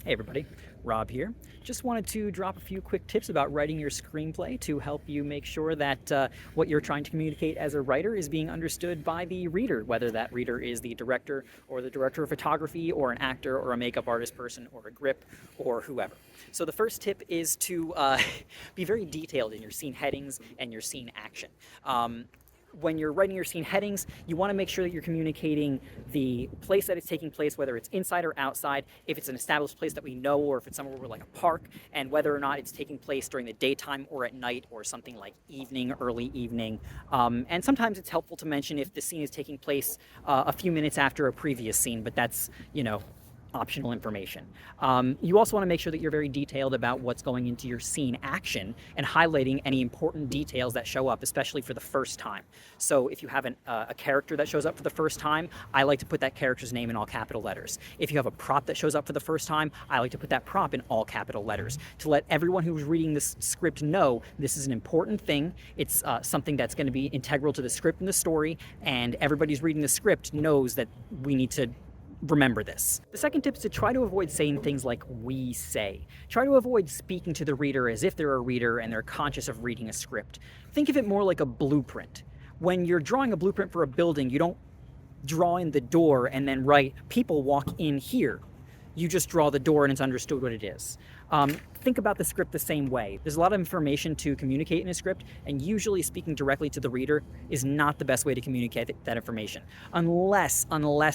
Hey everybody, Rob here. Just wanted to drop a few quick tips about writing your screenplay to help you make sure that what you're trying to communicate as a writer is being understood by the reader, whether that reader is the director or the director of photography or an actor or a makeup artist person or a grip or whoever. So the first tip is to be very detailed in your scene headings and your scene action. When you're writing your scene headings, you want to make sure that you're communicating the place that it's taking place, whether it's inside or outside, if it's an established place that we know, or if it's somewhere like a park, and whether or not it's taking place during the daytime or at night, or something like evening, early evening. And sometimes it's helpful to mention if the scene is taking place a few minutes after a previous scene, but that's, optional information. You also want to make sure that you're very detailed about what's going into your scene action and highlighting any important details that show up, especially for the first time. So if you have a character that shows up for the first time, I like to put that character's name in all capital letters. If you have a prop that shows up for the first time, I like to put that prop in all capital letters to let everyone who's reading this script know this is an important thing. It's something that's going to be integral to the script and the story, and everybody's reading the script knows that we need to remember this. The second tip is to try to avoid saying things like "we say." Try to avoid speaking to the reader as if they're a reader and they're conscious of reading a script. Think of it more like a blueprint. When you're drawing a blueprint for a building, you don't draw in the door and then write, "people walk in here." You just draw the door and it's understood what it is. Think about the script the same way. There's a lot of information to communicate in a script, and usually speaking directly to the reader is not the best way to communicate that information, unless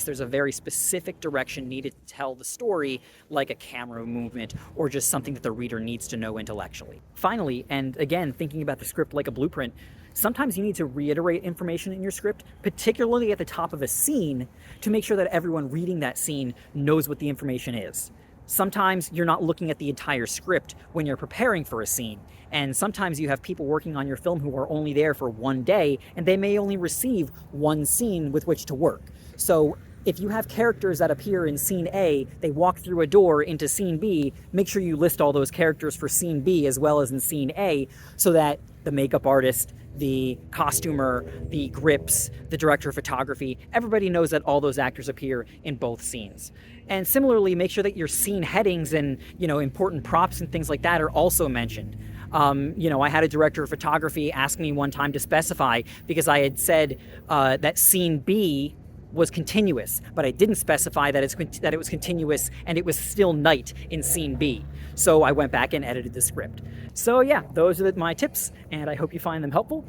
there's a very specific direction needed to tell the story, like a camera movement or just something that the reader needs to know intellectually. Finally, and again, thinking about the script like a blueprint, sometimes you need to reiterate information in your script, particularly at the top of a scene, to make sure that everyone reading that scene knows what the information is. Sometimes you're not looking at the entire script when you're preparing for a scene, and sometimes you have people working on your film who are only there for one day, and they may only receive one scene with which to work. So if you have characters that appear in scene A, they walk through a door into scene B, make sure you list all those characters for scene B as well as in scene A, so that the makeup artist, the costumer, the grips, the director of photography, everybody knows that all those actors appear in both scenes. And similarly, make sure that your scene headings and, important props and things like that are also mentioned. I had a director of photography ask me one time to specify, because I had said that scene B was continuous, but I didn't specify that it was continuous and it was still night in scene B. So I went back and edited the script. So yeah, those are my tips, and I hope you find them helpful.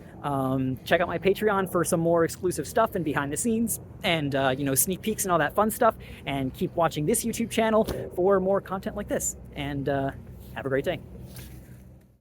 Check out my Patreon for some more exclusive stuff and behind the scenes and sneak peeks and all that fun stuff, and keep watching this YouTube channel for more content like this. And have a great day.